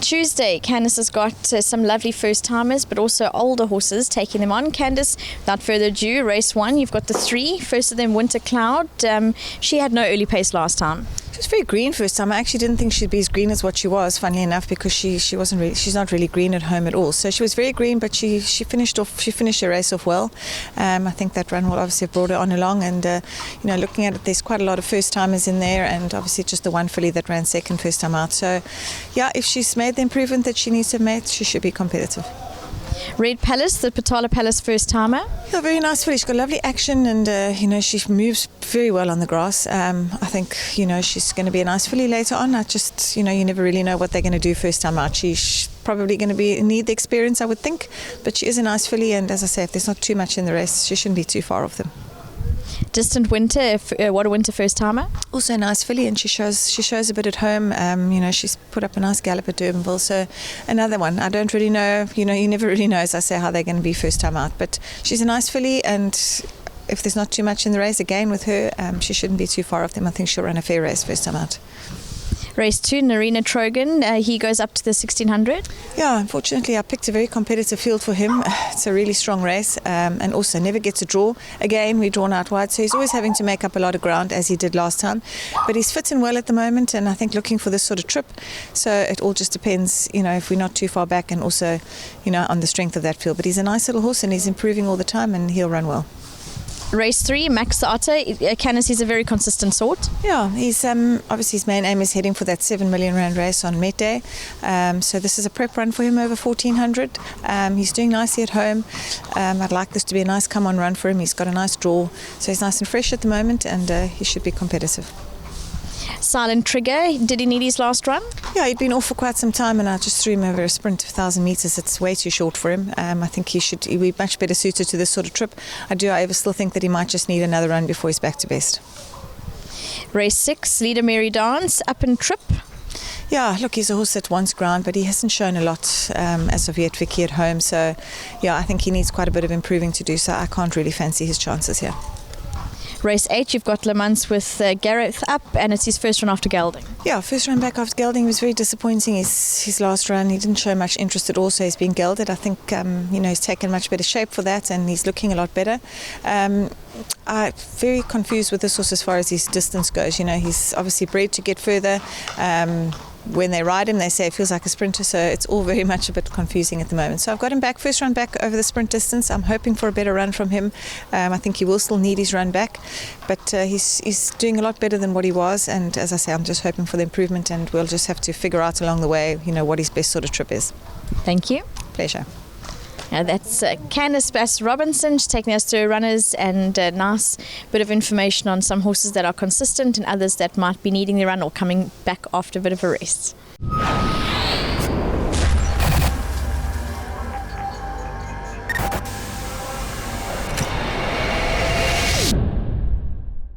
Tuesday, Candice has got some lovely first-timers, but also older horses taking them on. Candice, without further ado, race 1, you've got the 3. First of them, Winter Cloud. She had no early pace last time. She was very green first time. I actually didn't think she'd be as green as what she was, funnily enough, because she's not really green at home at all. So she was very green, but she finished her race off well. I think that run will obviously have brought her on along, and looking at it, there's quite a lot of first timers in there, and obviously just the one filly that ran second first time out. So yeah, if she's made the improvement that she needs to have made, she should be competitive. Red Palace, the Patala Palace first timer. Yeah, very nice filly. She's got lovely action, and she moves very well on the grass. I think she's going to be a nice filly later on. I just you never really know what they're going to do first time out. She's probably going to need the experience, I would think, but she is a nice filly, and as I say, if there's not too much in the race, she shouldn't be too far off them. Distant Winter, what a Winter first timer. Also a nice filly, and she shows a bit at home. She's put up a nice gallop at Durbanville. So another one. I don't really know. You never really know, as I say, how they're going to be first time out. But she's a nice filly, and if there's not too much in the race, again with her, she shouldn't be too far off them. I think she'll run a fair race first time out. Race 2, Narina Trogan, he goes up to the 1600. Yeah, unfortunately I picked a very competitive field for him. It's a really strong race, and also never gets a draw. Again, we're drawn out wide, so he's always having to make up a lot of ground, as he did last time. But he's fit and well at the moment, and I think looking for this sort of trip. So it all just depends, if we're not too far back, and also, on the strength of that field. But he's a nice little horse, and he's improving all the time, and he'll run well. Race 3, Max the Otter. Candice, he's a very consistent sort. Yeah, he's obviously his main aim is heading for that 7 million rand race on Met Day. So this is a prep run for him over 1400. He's doing nicely at home. I'd like this to be a nice come-on run for him. He's got a nice draw, so he's nice and fresh at the moment, and he should be competitive. Silent Trigger, did he need his last run? Yeah, he'd been off for quite some time, and I just threw him over a sprint of 1,000 metres. It's way too short for him. I think he'll be much better suited to this sort of trip. I still think that he might just need another run before he's back to best. Race 6, Leader Mary Dance, Up and Trip. Yeah, look, he's a horse that wants ground, but he hasn't shown a lot as of yet, Vicky, at home. So, yeah, I think he needs quite a bit of improving to do, so I can't really fancy his chances here. Race 8, you've got Le Mans with Gareth up, and it's his first run after gelding. Yeah, first run back after gelding was very disappointing. His last run, he didn't show much interest at all, so he's been gelded. I think he's taken much better shape for that, and he's looking a lot better. I'm very confused with this horse as far as his distance goes. He's obviously bred to get further. When they ride him, they say it feels like a sprinter, so it's all very much a bit confusing at the moment. So I've got him back, first run back over the sprint distance. I'm hoping for a better run from him. I think he will still need his run back, but he's doing a lot better than what he was, and as I say, I'm just hoping for the improvement, and we'll just have to figure out along the way, what his best sort of trip is. Thank you. Pleasure. That's Candice Bass-Robinson. She's taking us through runners and a nice bit of information on some horses that are consistent and others that might be needing the run or coming back after a bit of a rest.